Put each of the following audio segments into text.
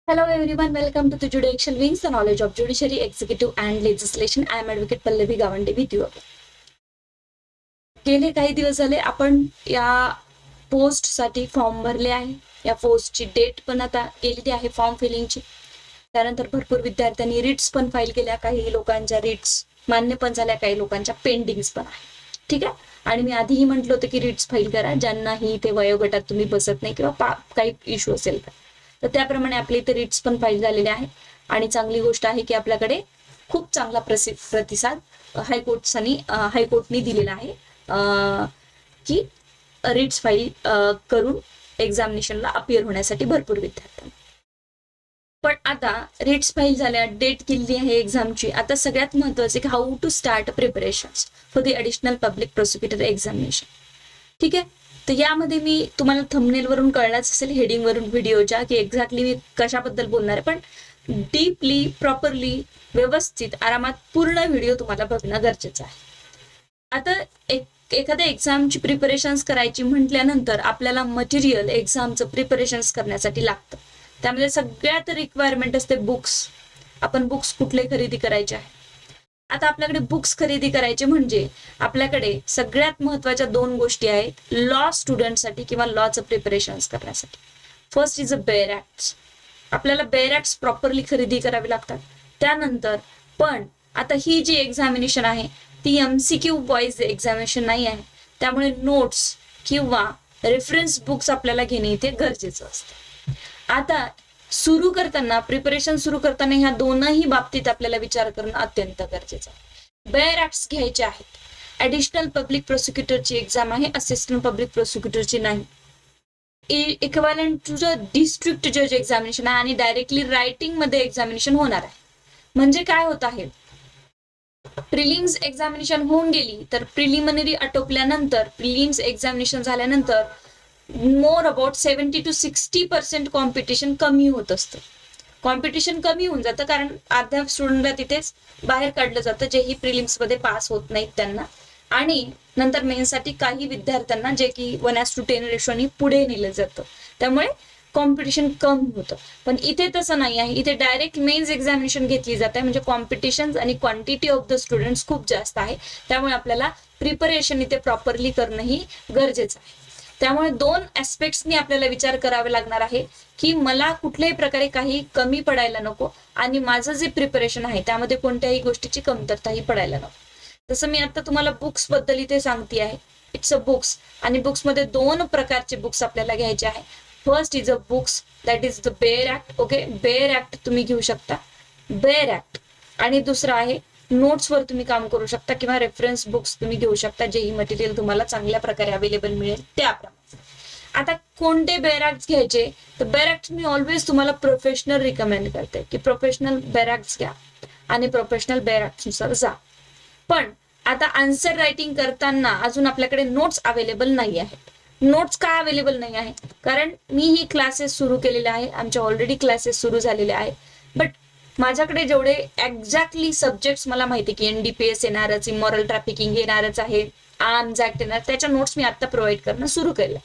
Hello everyone, welcome to the Judicial Wings, the knowledge of judiciary, executive and legislation. I am Advocate Pallavi Gawande with you. गेले काही दिवस झाले आपण या post साठी form भरले आहे. या पोस्टची डेट पण आता गेलेली आहे फॉर्म फिलिंगची. त्यानंतर भरपूर विद्यार्थ्यांनी रिट्स पण फाईल केल्या. काही लोकांच्या रिट्स मान्य पण झाल्या, काही लोकांच्या पेंडिंग्स पण आहे. ठीक आहे. आणि मी आधीही म्हटलं होतं की रिट्स फाईल करा ज्यांनाही ते वयोगटात तुम्ही बसत नाही किंवा काही इश्यू असेल तर त्याप्रमाणे आपले इथे रिट्स पण फाईल झालेले आहे. आणि चांगली गोष्ट आहे की आपल्याकडे खूप चांगला प्रतिसाद हायकोर्टनी दिलेला आहे की रिट्स फाईल करून एक्झामिनेशनला अपियर होण्यासाठी भरपूर विद्यार्थ्यांना. पण आता रिट्स फाईल झाल्या, डेट केलेली आहे एक्झामची. आता सगळ्यात महत्वाचे की how to start preparation for the additional public prosecutor examination. ठीक आहे. तर यामध्ये मी तुम्हाला थंबनेल वरून कळलाच असेल, हेडिंग वरून व्हिडिओच्या, की एक्झॅक्टली मी कशाबद्दल बोलणार आहे. पण डीपली, प्रॉपरली, व्यवस्थित, आरामात पूर्ण व्हिडिओ तुम्हाला बघणं गरजेचं आहे. आता एखाद्या एक्झामची प्रिपरेशन्स करायची म्हटल्यानंतर आपल्याला मटेरियल एक्झामचं प्रिपरेशन्स करण्यासाठी लागतं. त्यामध्ये सगळ्यात रिक्वायरमेंट असते बुक्स. आपण बुक्स कुठले खरेदी करायचे आहे. आता आपल्याकडे बुक्स खरेदी करायचे म्हणजे आपल्याकडे सगळ्यात महत्वाच्या दोन गोष्टी आहेत लॉ स्टुडंटसाठी किंवा लॉचं प्रिपरेशन्स करण्यासाठी. First is a bare acts. आपल्याला बेअर ऍक्ट्स प्रॉपरली खरेदी करावे लागतात. त्यानंतर पण आता ही जी एक्झामिनेशन आहे ती एमसीक्यू वाईज एक्झामिनेशन नाही आहे. त्यामुळे नोट्स किंवा रेफरन्स बुक्स आपल्याला घेणे इथे गरजेचं असतं. आता सुरू करताना, प्रिपरेशन सुरू करताना ह्या दोनही बाबतीत आपल्याला विचार करणं अत्यंत गरजेचं आहे. बेअर ऍक्ट्स घ्यायचे आहेत. ऍडिशनल पब्लिक प्रोसिक्युटरची एक्झाम आहे, असिस्टंट पब्लिक प्रोसिक्युटरची नाही. इक्विव्हॅलंट टू द डिस्ट्रिक्ट जज एक्झामिनेशन आहे आणि डायरेक्टली रायटिंग मध्ये एक्झामिनेशन होणार आहे. म्हणजे काय होत आहे, प्रिलिम्स एक्झामिनेशन होऊन गेली तर प्रिलिमिनरी आटोपल्यानंतर, प्रिलिम्स एक्झामिनेशन झाल्यानंतर मोर अबाउट 70 to 60% कॉम्पिटिशन कमी होत असतं. कॉम्पिटिशन कमी होऊन जातं कारण अर्ध्या स्टुडंटला तिथेच बाहेर काढलं जातं जेही प्रिलिम्स मध्ये पास होत नाहीत त्यांना. आणि नंतर मेन्ससाठी काही विद्यार्थ्यांना जे की 1:10 रेशोनी पुढे नेलं जातं. त्यामुळे कॉम्पिटिशन कमी होतं. पण इथे तसं नाही आहे. इथे डायरेक्ट मेन्स एक्झामिनेशन घेतली जाते. म्हणजे कॉम्पिटिशन आणि क्वांटिटी ऑफ द स्टुडंट्स खूप जास्त आहे. त्यामुळे आपल्याला प्रिपरेशन इथे प्रॉपरली करणंही गरजेचं आहे. त्यामुळे दोन ऍस्पेक्ट्सनी आपल्याला विचार करावा लागणार आहे की मला कुठल्याही प्रकारे काही कमी पडायला नको आणि माझं जे प्रिपरेशन आहे त्यामध्ये कोणत्याही गोष्टीची कमतरताही पडायला नको. जसं मी आता तुम्हाला बुक्स बद्दल इथे सांगते आहे. It's a books. आणि बुक्समध्ये दोन प्रकारचे बुक्स आपल्याला घ्यायचे आहे. First is a books that is the bare act. Okay, bare act तुम्ही घेऊ शकता, बेअर ऍक्ट. आणि दुसरं आहे नोट्सवर तुम्ही काम करू शकता किंवा रेफरन्स बुक्स तुम्ही घेऊ शकता, जेही मटेरियल तुम्हाला चांगल्या प्रकारे अवेलेबल मिळेल त्याप्रमाणे. आता कोणते बेअर ऍक्ट्स घ्यायचे, तर बेअर ऍक्ट मी ऑलवेज तुम्हाला प्रोफेशनल रिकमेंड करते की प्रोफेशनल बेअर ऍक्ट्स घ्या आणि प्रोफेशनल बेअर ऍक्ट्सनुसार जा. पण आता आन्सर रायटिंग करताना अजून आपल्याकडे नोट्स अवेलेबल नाही आहेत. नोट्स का अवेलेबल नाही आहे, कारण मी ही क्लासेस सुरू केलेले आहे, आमच्या ऑलरेडी क्लासेस सुरू झालेले आहे. बट माझ्याकडे जेवढे एक्झॅक्टली सब्जेक्ट्स मला माहिती की एनडीपीएस येणारच, इमॉरल ट्रॅफिकिंग येणारच आहे, आर्म्स ऍक्ट येणार, त्याच्या नोट्स मी आता प्रोव्हाइड करणं सुरू केलं.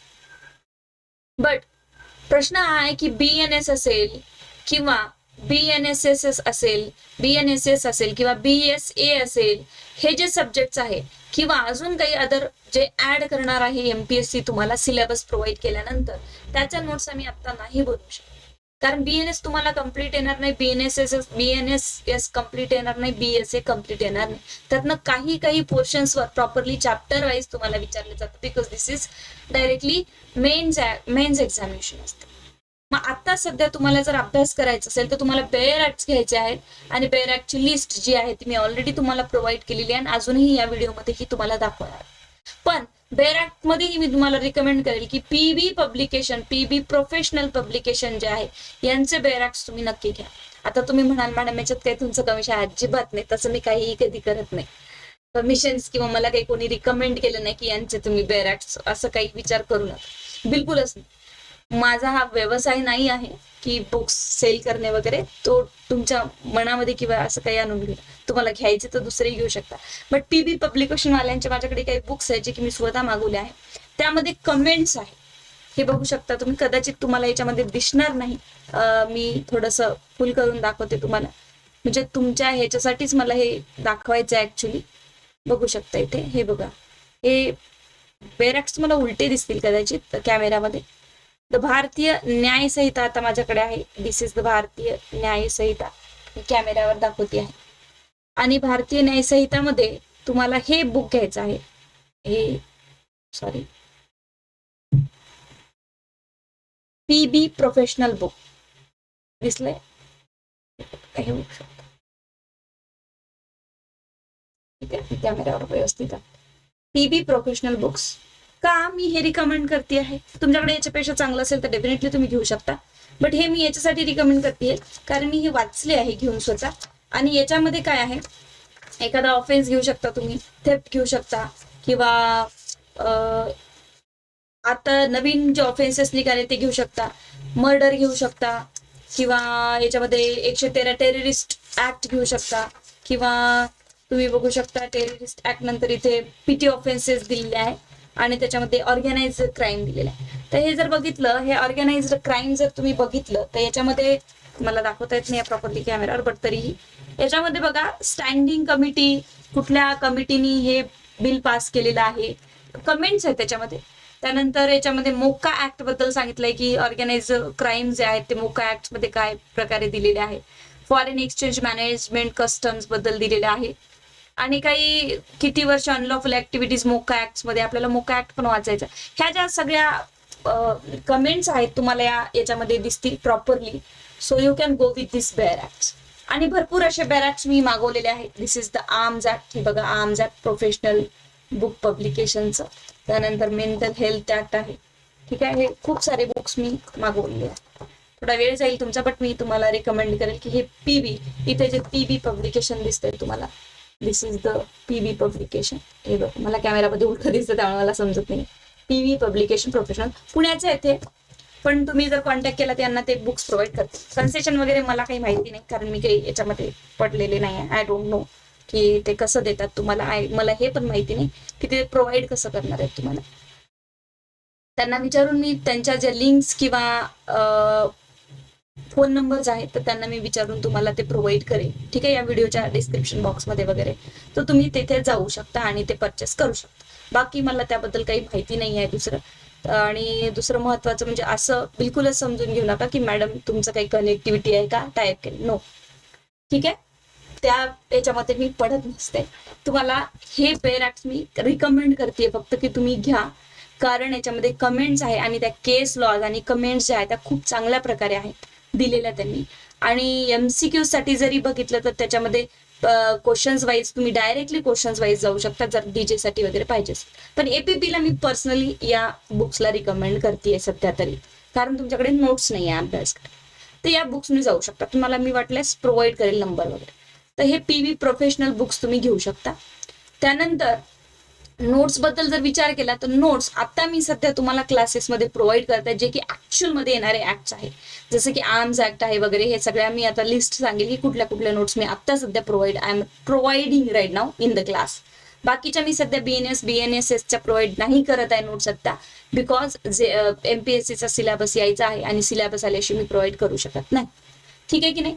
बट प्रश्न हा आहे की बीएनएस असेल किंवा बीएनएसएस असेल, बीएनएसएस असेल किंवा बीएसए असेल, हे जे सब्जेक्ट्स आहे किंवा अजून काही अदर जे ऍड करणार आहे एमपीएससी तुम्हाला सिलेबस प्रोव्हाइड केल्यानंतर, त्याच्या नोट्स आम्ही आता नाही बनवू शकतो. कारण बीएनएस तुम्हाला कम्प्लीट येणार नाही, बीएनएस कम्प्लीट येणार नाही, बीएसए कम्प्लीट येणार नाही. त्यातनं काही पोर्शन्सवर प्रॉपरली चॅप्टर वाईज तुम्हाला विचारलं जातं, because this is directly mains examination असते. मग आता सध्या तुम्हाला जर अभ्यास करायचा असेल तर तुम्हाला बेअर ऍक्ट्स घ्यायचे आहेत आणि बेअर ऍक्टची लिस्ट जी आहे ती मी ऑलरेडी तुम्हाला प्रोव्हाइड केलेली आहे आणि अजूनही या व्हिडिओमध्येही तुम्हाला दाखवणार. पण बेअर ऍक्ट मध्येही मी तुम्हाला रिकमेंड करेल की PB publication, PB professional publication जे आहे यांचे बेअर ऍक्ट्स तुम्ही नक्की घ्या. आता तुम्ही म्हणाल मॅडम याच्यात काही तुमचं कमिशन अजिबात नाही, तसं मी काहीही कधी करत नाही. कमिशन्स किंवा मला काही कोणी रिकमेंड केलं नाही की यांचे तुम्ही बेअर ऍक्ट्स, असं काही विचार करू नका, बिलकुलच नाही. माझा हा व्यवसाय नाही आहे की बुक्स सेल करणे वगैरे, तो तुमच्या मनामध्ये किंवा असं काही आणून घेऊ. तुम्हाला घ्यायचे तर दुसरेही घेऊ शकता. बट पीबी पब्लिकेशन वाल्यांचे माझ्याकडे काही बुक्स आहेत जे की मी स्वतः मागवले आहे. त्यामध्ये कमेंट्स आहे हे बघू शकता तुम्ही, कदाचित तुम्हाला याच्यामध्ये दिसणार नाही, मी थोडस फुल करून दाखवते तुम्हाला, म्हणजे तुमच्या ह्याच्यासाठीच मला हे दाखवायचं आहे ऍक्च्युली. बघू शकता इथे, हे बघा, हे बेरॅक्स तुम्हाला उलटे दिसतील कदाचित कॅमेरामध्ये. द भारतीय न्याय संहिता आता माझ्याकडे आहे. दिस इज द भारतीय न्याय संहिता, कॅमेऱ्यावर दाखवते आहे. आणि भारतीय न्याय संहितामध्ये तुम्हाला हे बुक घ्यायचं आहे, हे सॉरी पीबी प्रोफेशनल बुक दिसलंय, हे बघू शकता. ठीक आहे, कॅमेऱ्यावर व्यवस्थित आहे. पीबी प्रोफेशनल बुक्स का मी हे रिकमेंड करते आहे. तुमच्याकडे याच्यापेक्षा चांगलं असेल तर डेफिनेटली तुम्ही घेऊ शकता, बट हे मी याच्यासाठी रिकमेंड करते कारण मी हे वाचले आहे घेऊन स्वतः. आणि याच्यामध्ये काय आहे, एखादा ऑफेन्स घेऊ शकता तुम्ही, थेफ्ट घेऊ शकता, किंवा आता नवीन जे ऑफेन्सेस निघाले ते घेऊ शकता, मर्डर घेऊ शकता, किंवा याच्यामध्ये 113 टेररिस्ट ऍक्ट घेऊ शकता, किंवा तुम्ही बघू शकता टेररिस्ट ऍक्ट नंतर इथे पीटी ऑफेन्सेस दिलेले आहे आणि त्याच्यामध्ये ऑर्गनाइज्ड क्राईम दिलेलं आहे. तर हे जर बघितलं, हे ऑर्गनाइज्ड क्राईम जर तुम्ही बघितलं तर याच्यामध्ये मला दाखवता येत नाही प्रॉपरली कॅमेरावर, बट तरीही याच्यामध्ये बघा स्टँडिंग कमिटी, कुठल्या कमिटीनी हे बिल पास केलेलं आहे, कमेंट्स आहेत त्याच्यामध्ये. त्यानंतर याच्यामध्ये मोका ऍक्ट बद्दल सांगितलंय की ऑर्गनाइज क्राईम जे आहेत ते मोका ऍक्ट मध्ये काय प्रकारे दिलेले आहे. फॉरेन एक्सचेंज मॅनेजमेंट कस्टम्स बद्दल दिलेले आहे, आणि काही किती वर्ष अनलॉफुल ऍक्टिव्हिटीज मोका ऍक्ट मध्ये, आपल्याला मोका ऍक्ट पण वाचायचं. ह्या ज्या सगळ्या कमेंट्स आहेत तुम्हाला याच्यामध्ये दिसतील properly. So you can go with this bare acts. आणि भरपूर असे बॅरॅक्स मी मागवलेले आहेत. This is the arms act, हे बघा आर्म्स ऍक्ट प्रोफेशनल बुक पब्लिकेशनचं. त्यानंतर मेंटल हेल्थ ऍक्ट आहे. ठीक आहे, हे खूप सारे बुक्स मी मागवलेले आहेत. थोडा वेळ जाईल तुमचा, बट मी तुम्हाला रिकमेंड करेल की हे पीबी, इथे जे पीबी पब्लिकेशन दिसतंय तुम्हाला, दिस इज द पीबी पब्लिकेशन. हे बघ, मला कॅमेरामध्ये उलटं दिसतं त्यामुळे मला समजत नाही. पीबी पब्लिकेशन प्रोफेशनल, पुण्याचे आहे ते, पण तुम्ही जर कॉन्टॅक्ट केला त्यांना ते बुक्स प्रोव्हाइड करते. कन्सेशन वगैरे मला काही माहिती नाही, कारण मी काही याच्यामध्ये पडलेले नाही आहे. आय डोंट नो की ते कसं देतात तुम्हाला, मला हे पण माहिती नाही की ते प्रोव्हाइड कसं करणार आहेत तुम्हाला. त्यांना विचारून मी त्यांच्या ज्या लिंक्स किंवा फोन नंबर्स आहेत तर त्यांना मी विचारून तुम्हाला ते प्रोव्हाइड करेन. ठीक आहे, या व्हिडिओच्या डिस्क्रिप्शन बॉक्समध्ये वगैरे, तर तुम्ही तिथे जाऊ शकता आणि ते परचेस करू शकता. बाकी मला त्याबद्दल काही माहिती नाही आहे दुसरं. आणि दुसरं महत्वाचं म्हणजे असं बिलकुलच समजून घेऊ नका की मॅडम तुमचं काही कनेक्टिव्हिटी आहे का टाईप केलं, नो. ठीक आहे, त्या याच्यामध्ये मी पडत नसते. तुम्हाला हे बॅरॅक्स मी रिकमेंड करते फक्त की तुम्ही घ्या, कारण याच्यामध्ये कमेंट्स आहे आणि त्या केस लॉज आणि कमेंट्स ज्या आहेत त्या खूप चांगल्या प्रकारे आहेत दिलेल्या त्यांनी. आणि एमसीक्यू साठी जरी बघितलं तर त्याच्यामध्ये क्वेश्चन्स वाईज तुम्ही डायरेक्टली क्वेश्चन्स वाईज जाऊ शकता जर डीजे साठी वगैरे पाहिजे. पण एपीपीला मी पर्सनली या बुक्सला रिकमेंड करते सध्या तरी, कारण तुमच्याकडे नोट्स नाही आहे अभ्यास, तर या बुक्सनी जाऊ शकता. तुम्हाला मी वाटल्यास प्रोव्हाइड करेल नंबर वगैरे. तर हे पीबी प्रोफेशनल बुक्स तुम्ही घेऊ शकता. त्यानंतर नोट्स बद्दल जर विचार केला तर नोट्स आता मी सध्या तुम्हाला क्लासेसमध्ये प्रोव्हाइड करते जे की ऍक्च्युअल मध्ये येणारे ऍक्ट्स आहे, जसं की आर्म्स ऍक्ट आहे वगैरे. हे सगळ्या मी आता लिस्ट सांगेल की कुठल्या कुठल्या नोट्स मी आता सध्या I am providing right now in the class. बाकीच्या मी सध्या BNSSच्या प्रोव्हाइड नाही करत आहे नोट्स आता, बिकॉज जे MPSCचा सिलेबस यायचा आहे आणि सिलेबस आल्याशी मी प्रोव्हाइड करू शकत नाही. ठीक आहे की नाही.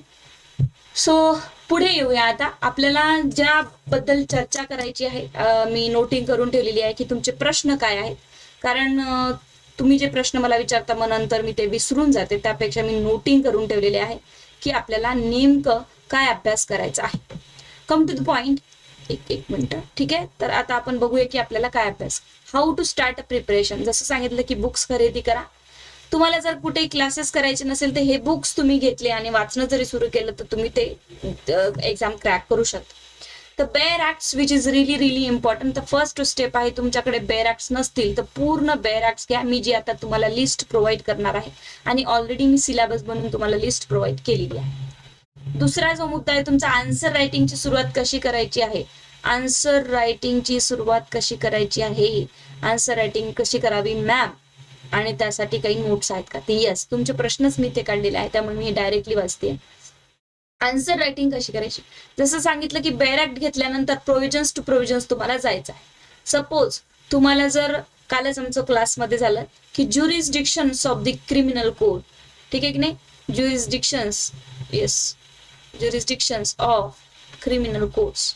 सो पुढे येऊया. आता आपल्याला ज्याबद्दल चर्चा करायची आहे मी नोटिंग करून ठेवलेली आहे की तुमचे प्रश्न काय आहेत, कारण तुम्ही जे प्रश्न मला विचारता मग नंतर मी ते विसरून जाते, त्यापेक्षा मी नोटिंग करून ठेवलेले आहे की आपल्याला नेमकं काय अभ्यास करायचा आहे. Come to the point. एक मिनिट. ठीक आहे, तर आता आपण बघूया की आपल्याला काय अभ्यास. How to start a preparation. जसं सांगितलं की बुक्स खरेदी करा. तुम्हाला जर कुठे क्लासेस करायचे नसेल तर हे बुक्स तुम्ही घेतले आणि वाचणं जरी सुरू केलं तर तुम्ही ते एक्झाम क्रॅक करू शकता. तर बॅरॅक्स विच इज रिली इम्पॉर्टंट. तर फर्स्ट स्टेप आहे, तुमच्याकडे बॅरॅक्स नसतील तर पूर्ण बॅरॅक्स घ्या. मी जी आता तुम्हाला लिस्ट प्रोव्हाइड करणार आहे आणि ऑलरेडी मी सिलेबस बनवून तुम्हाला लिस्ट प्रोव्हाइड केलेली आहे. दुसरा जो मुद्दा आहे तुमचा आन्सर रायटिंगची सुरुवात कशी करायची आहे. आन्सर रायटिंगची सुरुवात कशी करायची आहे, आन्सर रायटिंग कशी करावी मॅम, आणि त्यासाठी काही नोट्स आहेत का. ते यस, तुमचे प्रश्नच मी ते काढलेले आहे त्यामुळे मी डायरेक्टली वाचते. आन्सर रायटिंग कशी करायची. जसं सांगितलं की बॅरॅक्ट घेतल्यानंतर प्रोव्हिजन्स टू प्रोव्हिजन्स तुम्हाला जायचं आहे. सपोज तुम्हाला जर कालच आमचं क्लासमध्ये झालं की ज्युरिस्डिक्शन्स ऑफ द क्रिमिनल कोड, ठीक आहे की नाही, ज्युरिस्डिक्शन्स, येस, ज्युरिस्डिक्शन्स ऑफ क्रिमिनल कोड्स,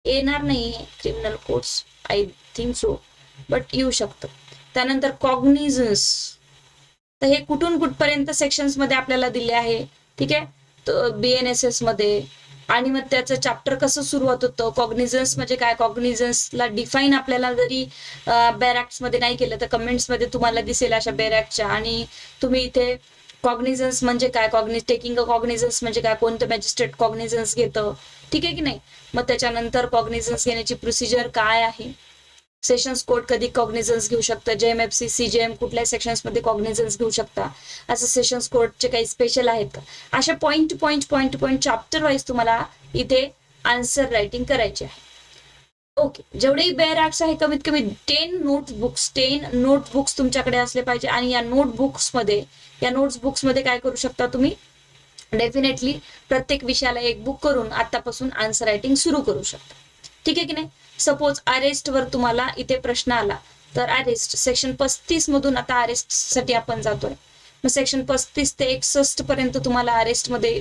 येणार नाही criminal codes, I think so, but येऊ शकतं. त्यानंतर कॉग्निझन्स, तर हे कुठून कुठपर्यंत सेक्शन्स मध्ये आपल्याला दिले आहे, ठीक आहे, तर BNSS मध्ये. आणि मग त्याचं चॅप्टर कसं सुरुवात होतं, कॉग्निझन्स म्हणजे काय, कॉग्निझन्सला डिफाईन आपल्याला जरी बॅरॅक्ट्स मध्ये नाही केलं तर कमेंट्स मध्ये तुम्हाला दिसेल अशा बॅरॅक्टच्या. आणि तुम्ही इथे कॉग्निझन्स म्हणजे काय, टेकिंग अ कॉग्निझन्स म्हणजे काय, कोणतं मॅजिस्ट्रेट कॉग्निझन्स घेतं, ठीक आहे की नाही. मग त्याच्यानंतर कॉग्निझन्स घेण्याची प्रोसिजर काय आहे, सेशन्स कोर्ट कधी कॉग्निझन्स घेऊ शकतं, JMFC CJM कुठल्याही सेक्शन्स मध्ये कॉग्निझन्स घेऊ शकता, असं सेशन्स कोर्टचे काही स्पेशल आहेत का, अशा पॉइंट चॅप्टर वाईज तुम्हाला इथे आन्सर रायटिंग करायचे आहे. ओके, जेवढेही बेअर ऍक्ट्स आहे कमीत कमी 10 नोटबुक्स तुमच्याकडे असले पाहिजे. आणि या नोट्सबुक्समध्ये काय करू शकता तुम्ही, डेफिनेटली प्रत्येक विषयाला एक बुक करून आतापासून आन्सर रायटिंग सुरू करू शकता, ठीक आहे की नाही. सपोज अरेस्ट वर तुम्हाला इथे प्रश्न आला, तर अरेस्ट सेक्शन 35 मधून आता अरेस्ट साठी आपण जातोय. मग सेक्शन 35 ते 61 पर्यंत तुम्हाला अरेस्ट मध्ये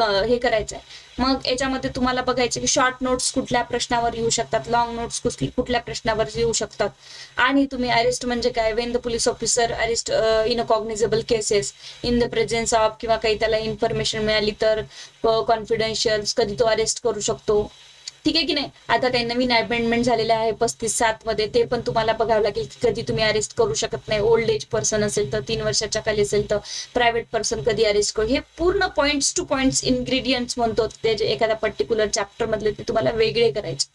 हे करायचं आहे. मग याच्यामध्ये तुम्हाला बघायचं की शॉर्ट नोट्स कुठल्या प्रश्नावर येऊ शकतात, लॉंग नोट्स कुठल्या प्रश्नावर येऊ शकतात. आणि तुम्ही अरेस्ट म्हणजे काय, when the police officer arrest in a cognizable cases in the presence of, किंवा काही त्याला इन्फॉर्मेशन मिळाली तर कॉन्फिडेन्शियल, कधी तो अरेस्ट करू शकतो, ठीक आहे की नाही. आता काही नवीन अमेंडमेंट झालेले आहे 35(7) मध्ये, ते पण तुम्हाला बघावं लागेल की कधी तुम्ही अरेस्ट करू शकत नाही. ओल्ड एज पर्सन असेल तर, 3 वर्षाच्या खाली असेल तर, प्रायव्हेट पर्सन कधी अरेस्ट करू, हे पूर्ण पॉइंट्स टू पॉइंट्स इन्ग्रेडियंट्स म्हणतो ते जे एखाद्या पर्टिक्युलर चॅप्टर मधले ते तुम्हाला वेगळे करायचे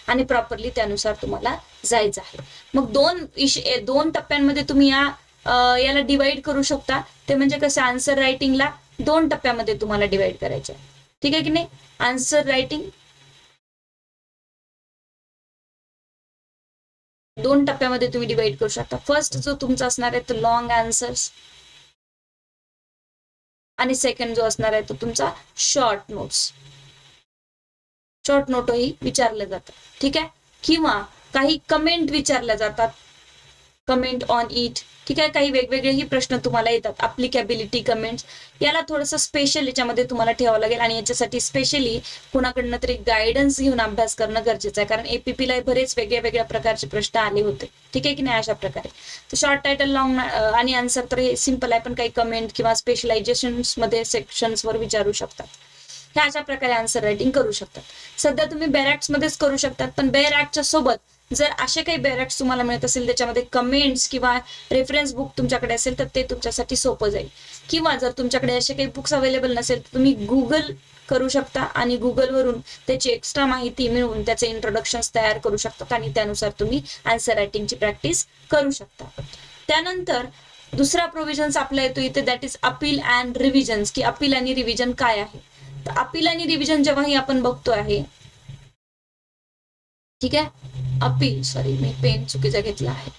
आणि प्रॉपरली त्यानुसार तुम्हाला जायचं आहे. मग दोन टप्प्यांमध्ये तुम्ही याला डिवाइड करू शकता. ते म्हणजे कसं, आन्सर रायटिंगला 2 टप्प्यामध्ये तुम्हाला डिवाइड करायचं आहे, ठीक आहे की नाही. आन्सर रायटिंग 2 टप्प्यामध्ये तुम्ही डिवाइड करू शकता. फर्स्ट जो तुमचा असणार आहे तो लॉंग आन्सर्स, आणि सेकंड जो असणार आहे तो तुमचा शॉर्ट नोट्स. शॉर्ट नोटही विचारले जातात, ठीक आहे, किंवा काही कमेंट विचारल्या जातात, कमेंट ऑन इट, ठीक आहे. काही वेगवेगळेही प्रश्न तुम्हाला येतात, अप्लिकेबिलिटी कमेंट्स, याला थोडंसं स्पेशल याच्यामध्ये तुम्हाला ठेवावं लागेल. आणि याच्यासाठी स्पेशली कुणाकडनं तरी गायडन्स घेऊन अभ्यास करणं गरजेचं आहे, कारण APPला बरेच वेगळ्या प्रकारचे प्रश्न आले होते, ठीक आहे की नाही. अशा प्रकारे तर शॉर्ट टायटल, लॉंग आणि आन्सर तर हे सिंपल आहे, पण काही कमेंट किंवा स्पेशलायझेशन मध्ये सेक्शन्सवर विचारू शकतात. ह्या अशा प्रकारे आन्सर रायटिंग करू शकतात. सध्या तुम्ही बॅरॅक्ट्स मध्येच करू शकतात, पण बॅरॅक्टच्या सोबत जर असे काही बॅरॅक्ट्स तुम्हाला मिळत असेल त्याच्यामध्ये कमेंट्स किंवा रेफरन्स बुक तुमच्याकडे असेल तर ते तुमच्यासाठी सोपं जाईल. किंवा जर तुमच्याकडे असे काही बुक्स अवेलेबल नसेल तर तुम्ही गुगल करू शकता आणि गुगलवरून त्याची एक्स्ट्रा माहिती मिळवून त्याचे इंट्रोडक्शन तयार करू शकतात आणि त्यानुसार तुम्ही आन्सर रायटिंगची प्रॅक्टिस करू शकता. त्यानंतर दुसरा प्रोव्हिजन्स आपला येतो इथे, दॅट इज अपील अँड रिव्हिजन्स, की अपील आणि रिव्हिजन काय आहे. तर अपील आणि रिव्हिजन जेव्हाही आपण बघतो आहे, ठीक आहे, अपील, सॉरी मी पेन चुकीचा घेतला आहे,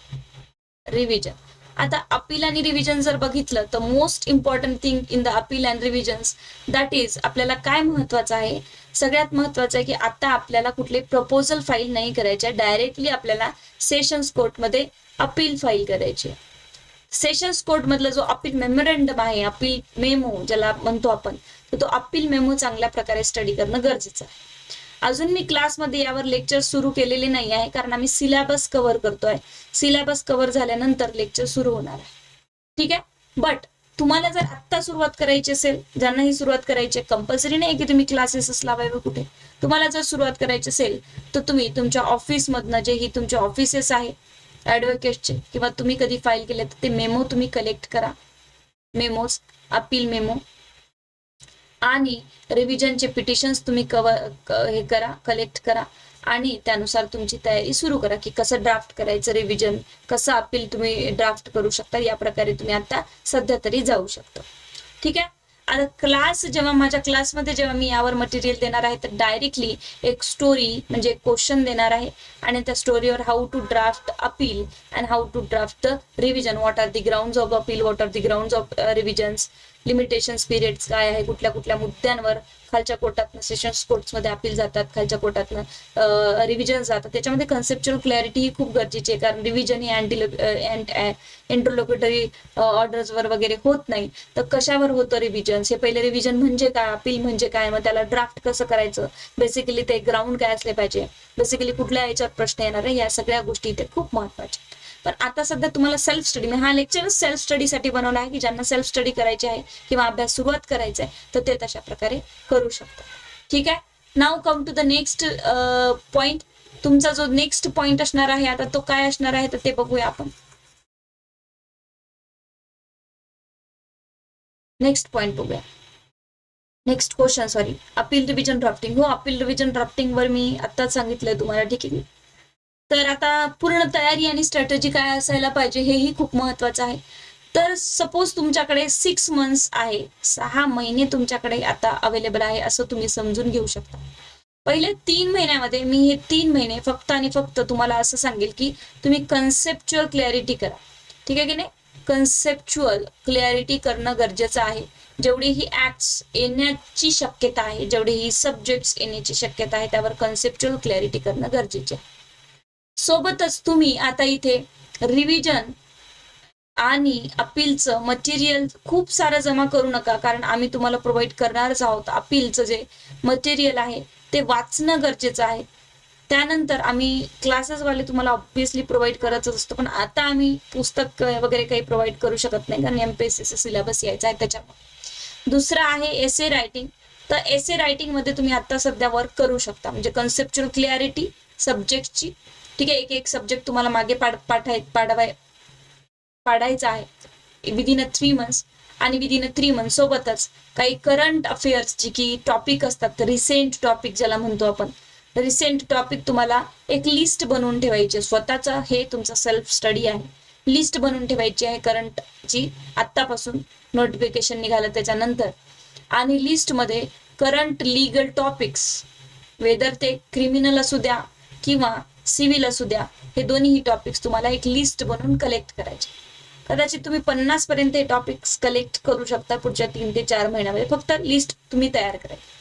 रिव्हिजन. आता अपील आणि रिव्हिजन जर बघितलं तर most important thing in the appeal and revisions, that is आपल्याला काय महत्वाचं आहे, सगळ्यात महत्वाचं आहे की आता आपल्याला कुठले प्रपोजल फाईल नाही करायचे, डायरेक्टली आपल्याला सेशन्स कोर्टमध्ये अपील फाईल करायची. सेशन्स कोर्ट मधला जो अपील मेमोरेंडम आहे, अपील मेमो ज्याला म्हणतो आपण, तर तो अपील मेमो चांगल्या प्रकारे स्टडी करणं गरजेचं आहे. अजून मी क्लासमध्ये यावर लेक्चर सुरू केलेले नाही आहे, कारण आम्ही सिलेबस कव्हर करतोय. सिलेबस कव्हर झाल्यानंतर लेक्चर सुरू होणार आहे, ठीक आहे. बट तुम्हाला जर आत्ता सुरुवात करायची असेल, ज्यांनाही सुरुवात करायची, कंपल्सरी नाही की तुम्ही क्लासेस लावावे कुठे, तुम्हाला जर सुरुवात करायची असेल तर तुम्ही तुमच्या ऑफिसमधनं जे ही तुमचे ऑफिसेस आहे ऍडव्होकेटचे, किंवा तुम्ही कधी फाईल केले तर ते मेमो तुम्ही कलेक्ट करा, मेमोज, अपील मेमो, आणि रिव्हिजनचे पिटिशन्स तुम्ही हे करा, कलेक्ट करा, आणि त्यानुसार तुमची तयारी सुरू करा की कसं ड्राफ्ट करायचं रिव्हिजन, कसं अपील तुम्ही ड्राफ्ट करू शकता. या प्रकारे तुम्ही आता सध्या तरी जाऊ शकता, ठीक आहे. आता क्लास, जेव्हा माझ्या क्लासमध्ये जेव्हा मी यावर मटेरियल देणार आहे तर डायरेक्टली एक स्टोरी म्हणजे एक क्वेश्चन देणार आहे, आणि त्या स्टोरीवर how to draft appeal and how to draft the revision, what are the grounds of appeal, what are the grounds of revisions, limitations periods काय आहे, कुठल्या कुठल्या मुद्द्यांवर खालच्या कोर्टातनं सेशन्स कोर्ट्समध्ये अपील जातात, खालच्या कोर्टातनं रिव्हिजन जातात. त्याच्यामध्ये कन्सेप्च्युअल क्लॅरिटी ही खूप गरजेची आहे, कारण रिव्हिजन ही इंटरलोक्युटरी ऑर्डर्सवर वगैरे होत नाही. तर कशावर होतं रिव्हिजन, हे पहिले रिव्हिजन म्हणजे काय, अपील म्हणजे काय, मग त्याला ड्राफ्ट कसं करायचं, बेसिकली ते ग्राउंड काय असले पाहिजे, बेसिकली कुठल्या याच्यावर प्रश्न येणार आहे, या सगळ्या गोष्टी इथे खूप महत्वाच्या. पण आता सध्या तुम्हाला सेल्फ स्टडी, हा लेक्चर सेल्फ स्टडीसाठी बनवला आहे की ज्यांना सेल्फ स्टडी करायची आहे किंवा अभ्यास सुरुवात करायचा आहे तर ते तशा प्रकारे करू शकतात. ठीक आहे. Now come to the next point. तुमचा जो नेक्स्ट पॉइंट असणार आहे आता तो काय असणार आहे तर ते बघूया आपण. नेक्स्ट पॉइंट बघूया. Next question, sorry, appeal revision drafting. हो, अपील रिव्हिजन ड्राफ्टिंग वर मी आत्ताच सांगितलंय तुम्हाला. ठीक आहे. तर आता पूर्ण तयारी आणि स्ट्रॅटेजी काय असायला पाहिजे हेही खूप महत्वाचं आहे. तर सपोज तुमच्याकडे 6 मंथ्स आहे, 6 महिने तुमच्याकडे आता अवेलेबल आहे असं तुम्ही समजून घेऊ शकता. पहिले 3 महिन्यामध्ये मी हे 3 महिने फक्त आणि फक्त तुम्हाला असं सांगेल की तुम्ही कन्सेप्च्युअल क्लॅरिटी करा. ठीक आहे की नाही. कन्सेप्च्युअल क्लॅरिटी करणं गरजेचं आहे. जेवढी ही ऍक्ट्स येण्याची शक्यता आहे, जेवढी ही सब्जेक्ट्स येण्याची शक्यता आहे, त्यावर कन्सेप्च्युअल क्लॅरिटी करणं गरजेचे आहे. सोबतच तुम्ही आता इथे रिव्हिजन आणि अपीलचं मटेरियल खूप सारं जमा करू नका, कारण आम्ही तुम्हाला प्रोव्हाइड करणारच आहोत. अपीलचं जे मटेरियल आहे ते वाचणं गरजेचं आहे. त्यानंतर आम्ही क्लासेसवाले तुम्हाला ऑब्व्हियसली प्रोव्हाइड करतच असतो, पण आता आम्ही पुस्तक वगैरे काही प्रोव्हाइड करू शकत नाही, कारण एमपीएससीचा सिलेबस यायचा आहे त्याच्यामुळे. दुसरं आहे एसे रायटिंग. तर एसे रायटिंग मध्ये तुम्ही आता सध्या वर्क करू शकता, म्हणजे कन्सेप्च्युअल क्लॅरिटी सब्जेक्टची. ठीक आहे. एक एक सब्जेक्ट तुम्हाला मागे पाडायचा आहे विदिन 3 मंथ्स, आणि विदिन 3 मंथ सोबतच काही करंट अफेअर्सची की टॉपिक असतात, रिसेंट टॉपिक ज्याला म्हणतो आपण, रिसेंट टॉपिक तुम्हाला एक लिस्ट बनवून ठेवायची. स्वतःचा हे तुमचा सेल्फ स्टडी आहे. लिस्ट बनवून ठेवायची आहे करंटची, आत्तापासून नोटिफिकेशन निघालं त्याच्यानंतर. आणि लिस्टमध्ये करंट लिगल टॉपिक्स, वेदर ते क्रिमिनल असू द्या किंवा सिव्हिल असू द्या, हे दोन्ही टॉपिक्स तुम्हाला एक लिस्ट बनवून कलेक्ट करायचे. कदाचित तुम्ही 50 पर्यंत हे टॉपिक्स कलेक्ट करू शकता पुढच्या 3 ते 4 महिन्यामध्ये. फक्त लिस्ट तुम्ही तयार करायची.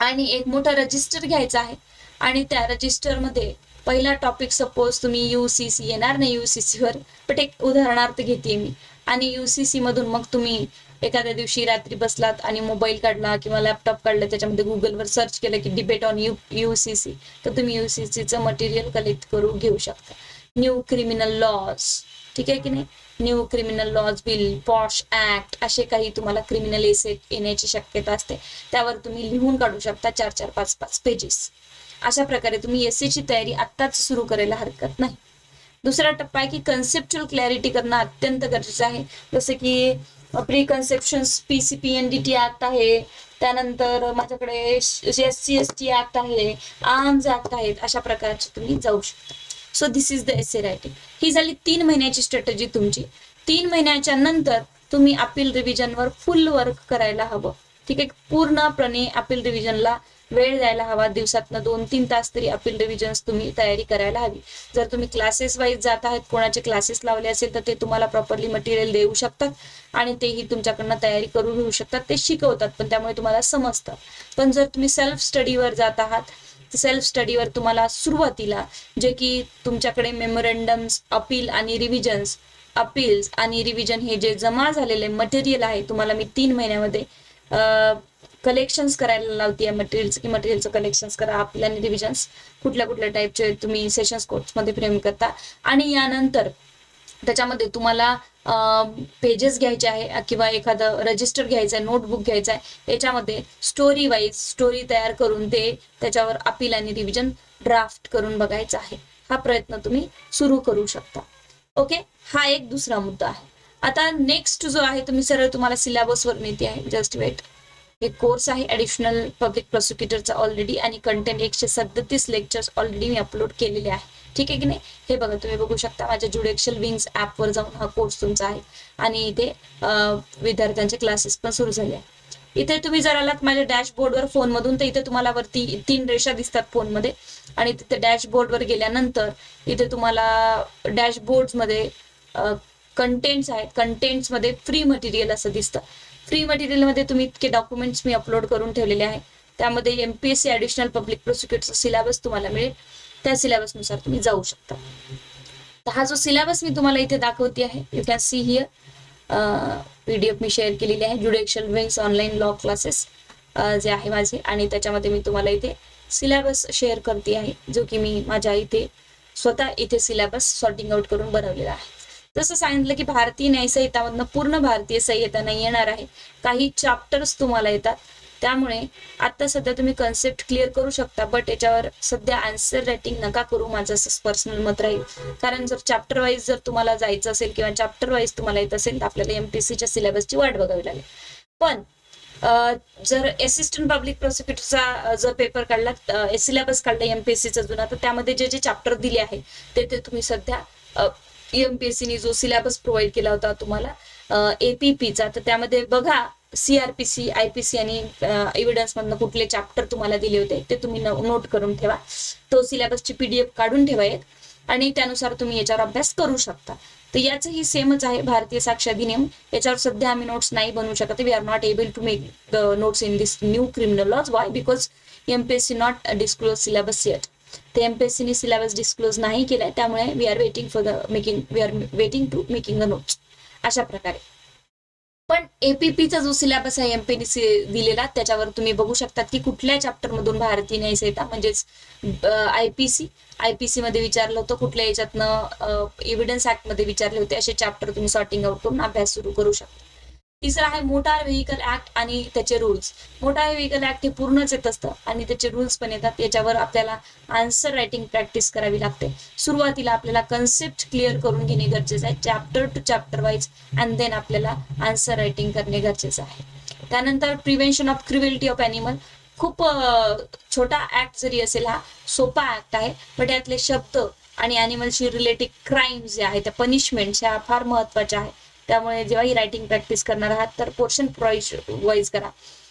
आणि एक मोठा रजिस्टर घ्यायचा आहे, आणि त्या रजिस्टरमध्ये पहिला टॉपिक, सपोज तुम्ही UCC येणार नाही UCC वर, पण एक उदाहरणार्थ घेते मी, आणि UCC मधून मग तुम्ही एखाद्या दिवशी रात्री बसलात आणि मोबाईल काढला किंवा लॅपटॉप काढला, त्याच्यामध्ये गुगलवर सर्च केलं की डिबेट ऑन UCC, तर तुम्ही UCCचं मटेरियल कलेक्ट करून घेऊ शकता. न्यू क्रिमिनल लॉज, ठीक आहे की नाही, new criminal laws bill, POSH act, असे काही तुम्हाला क्रिमिनल एसे येण्याची शक्यता असते, त्यावर तुम्ही लिहून काढू शकता 4-4, 5-5 पेजेस. अशा प्रकारे तुम्ही एसेची तयारी आत्ताच सुरू करायला हरकत नाही. दुसरा टप्पा आहे की कन्सेप्च्युअल क्लॅरिटी करणं अत्यंत गरजेचं आहे. जसं की प्री कन्सेप्शन PCPNDT ऍक्ट आहे, त्यानंतर माझ्याकडे SC/ST ऍक्ट आहे, आर्म्स ऍक्ट आहेत, अशा प्रकारचे तुम्ही जाऊ शकता. So this is the essay writing. ही झाली 3 महिन्याची स्ट्रॅटेजी तुमची. 3 महिन्याच्या नंतर तुम्ही अपील रिव्हिजनवर फुल वर्क करायला हवं. ठीक आहे. पूर्णपणे अपील रिव्हिजनला वेळ द्यायला हवा. दिवसातनं 2-3 तास तरी अपील रिव्हिजन्स तुम्ही तयारी करायला हवी. जर तुम्ही क्लासेस वाईज जात आहेत, कोणाचे क्लासेस लावले असेल तर ते तुम्हाला प्रॉपरली मटेरियल देऊ शकतात आणि तेही तुमच्याकडनं तयारी करून घेऊ शकतात. ते शिकवतात, पण त्यामुळे तुम्हाला समजतं. पण जर तुम्ही सेल्फ स्टडीवर जात आहात, सेल्फ स्टडीवर तुम्हाला सुरुवातीला जे की तुमच्याकडे मेमोरेंडम्स, अपील आणि रिव्हिजन्स, अपील्स आणि रिव्हिजन हे जे जमा झालेले मटेरियल आहे, तुम्हाला मी 3 महिन्यामध्ये कलेक्शन्स करायला लावते मटेरियलचं, की मटेरियलचं कलेक्शन्स करा. अपील आणि रिव्हिजन्स कुठल्या कुठल्या टाईपचे तुम्ही सेशन्स कोर्समध्ये फ्रेम करता, आणि यानंतर त्याच्यामध्ये तुम्हाला पेजेस घ्यायचे आहे किंवा एखादं रजिस्टर घ्यायचं आहे, नोटबुक घ्यायचं आहे, याच्यामध्ये स्टोरी वाईज स्टोरी तयार करून ते त्याच्यावर अपील आणि रिव्हिजन ड्राफ्ट करून बघायचं आहे. हा प्रयत्न तुम्ही सुरू करू शकता. ओके. हा एक दुसरा मुद्दा आहे. आता नेक्स्ट जो आहे, तुम्ही सरळ तुम्हाला सिलेबसवर नेते आहे. Just wait. एक कोर्स आहे ऍडिशनल पब्लिक प्रोसिक्युटरचा ऑलरेडी, आणि कंटेंट 137 लेक्चर्स ऑलरेडी मी अपलोड केलेले आहे. ठीक आहे की नाही. हे बघा, तुम्ही बघू शकता माझ्या ज्युडिशियल विंग्स ऍपवर जाऊन हा कोर्स तुमचा आहे, आणि इथे विद्यार्थ्यांचे क्लासेस पण सुरू झाले आहे. इथे तुम्ही जर आलात माझ्या डॅशबोर्डवर फोनमधून, तर इथे तुम्हाला वरती 3 रेषा दिसतात फोनमध्ये, आणि तिथे डॅशबोर्डवर गेल्यानंतर इथे तुम्हाला डॅशबोर्डमध्ये कंटेंट्स आहेत, कंटेंट्समध्ये फ्री मटेरियल असं दिसतं. फ्री मटेरियलमध्ये तुम्ही इतके डॉक्युमेंट्स मी अपलोड करून ठेवलेले आहे. त्यामध्ये MPSC ॲडिशनल पब्लिक प्रोसिक्युटरचा सिलेबस तुम्हाला मिळेल. त्या सिलेबसनुसार तुम्ही जाऊ शकता. तर हा जो सिलेबस मी तुम्हाला इथे दाखवते आहे, you can see here, PDF me share केलेली आहे, judicial wings online law classes जे आहे माझे, आणि त्याच्यामध्ये मी तुम्हाला इथे सिलेबस शेअर करते आहे, जो की मी माझ्या इथे स्वतः इथे सिलेबस सॉर्टिंग आउट करून बनवलेला आहे. जसं सांगितलं की भारतीय न्यायसंहितामधनं पूर्ण भारतीय संहिता नाही येणार आहे, काही चॅप्टर्स तुम्हाला येतात. त्यामुळे आता सध्या तुम्ही कन्सेप्ट क्लिअर करू शकता, बट याच्यावर सध्या आन्सर रायटिंग नका करू, माझं असं पर्सनल मत राहील. कारण जर चॅप्टर वाईज जर तुम्हाला जायचं असेल किंवा चॅप्टर वाईज तुम्हाला येत असेल तर आपल्याला MPSCच्या सिलेबसची वाट बघावी लागेल. पण जर असिस्टंट पब्लिक प्रोसिक्युटरचा जर पेपर काढला, सिलेबस काढला MPSCचा जुना, तर त्यामध्ये जे जे चॅप्टर दिले आहे ते तुम्ही सध्या MPSCने जो सिलेबस प्रोव्हाइड केला होता तुम्हाला APPचा, तर त्यामध्ये बघा CRPC, IPC आणि एव्हिडन्स मधनं कुठले चॅप्टर तुम्हाला दिले होते ते तुम्ही नोट करून ठेवा. तो सिलेबसची PDF काढून ठेवा एक, आणि त्यानुसार तुम्ही याच्यावर अभ्यास करू शकता. तर याचंही सेमच आहे भारतीय साक्ष अधिनियम. याच्यावर सध्या आम्ही नोट्स नाही बनवू शकत. We are not able to make the notes in this new criminal laws. Why? Because MPSC not disclose syllabus yet. ते MPSCने सिलेबस डिस्क्लोज नाही केलाय, त्यामुळे we are waiting to making the notes अशा प्रकारे. पण APPचा जो सिलेबस आहे MPSC दिलेला, त्याच्यावर तुम्ही बघू शकतात की कुठल्या चॅप्टर मधून भारतीय न्यायसंहिता म्हणजेच IPC मध्ये विचारलं होतं, कुठल्या याच्यातनं एव्हिडन्स ऍक्ट मध्ये विचारले होते, असे चॅप्टर तुम्ही सॉर्टिंग आउट करून अभ्यास सुरू करू शकता. तिसरा आहे मोटार व्हेकल ऍक्ट आणि त्याचे रूल्स. मोटार व्हेकल ऍक्ट हे पूर्णच येत असतं आणि त्याचे रूल्स पण येतात. याच्यावर आपल्याला आन्सर रायटिंग प्रॅक्टिस करावी लागते. सुरुवातीला आपल्याला कन्सेप्ट क्लिअर करून घेणे गरजेचं आहे, chapter to chapter wise, and then आपल्याला आन्सर रायटिंग करणे गरजेचं आहे. त्यानंतर prevention of cruelty of animal. खूप छोटा ऍक्ट जरी असेल, हा सोपा ऍक्ट आहे, पण यातले शब्द आणि ॲनिमलशी रिलेटेड क्राईम्स जे आहे, त्या पनिशमेंट्स ह्या फार महत्वाच्या आहेत. त्यामुळे जेव्हाही रायटिंग प्रॅक्टिस करणार आहात तर पोर्शन वाईज करा.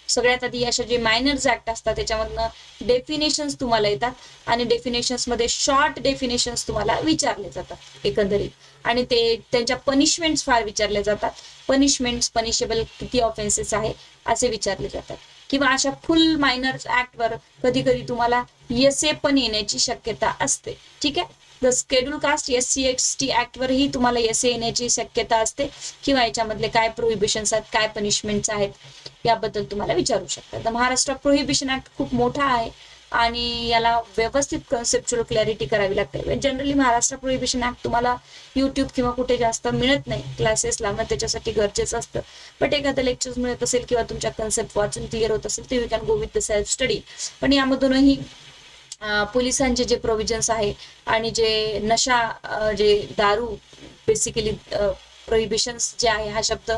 सगळ्यात आधी अशा जे मायनर्स ऍक्ट असतात त्याच्यामधनं डेफिनेशन्स तुम्हाला येतात, आणि डेफिनेशन्स मध्ये शॉर्ट डेफिनेशन्स तुम्हाला विचारले जातात एकंदरीत, आणि ते त्यांच्या पनिशमेंट्स फार विचारले जातात. पनिशेबल किती ऑफेन्सेस आहे असे विचारले जातात. किंवा अशा फुल मायनर्स ऍक्ट वर कधी कधी तुम्हाला SA पण येण्याची शक्यता असते. ठीक आहे. The schedule caste SC/ST act वरही तुम्हाला SA येण्याची शक्यता असते, किंवा याच्यामधले काय प्रोहिबिशन्स आहेत, काय पनिशमेंट्स आहेत याबद्दल तुम्हाला विचारू शकतात. तर महाराष्ट्र प्रोहिबिशन ऍक्ट खूप मोठा आहे आणि याला व्यवस्थित कन्सेप्च्युअल क्लॅरिटी करावी लागते. जनरली महाराष्ट्र प्रोहिबिशन ऍक्ट तुम्हाला YouTube किंवा कुठे जास्त मिळत नाही, क्लासेस लावणं त्याच्यासाठी गरजेचं असतं. बट एखादं लेक्चर्स मिळत असेल किंवा तुमच्या कन्सेप्ट वाचून क्लिअर होत असेल तर you can go with the self study. पण यामधूनही पोलिसांचे जे प्रोव्हिजन्स आहे आणि जे नशा जे दारू बेसिकली प्रोहिबिशन्स जे आहे, हा शब्द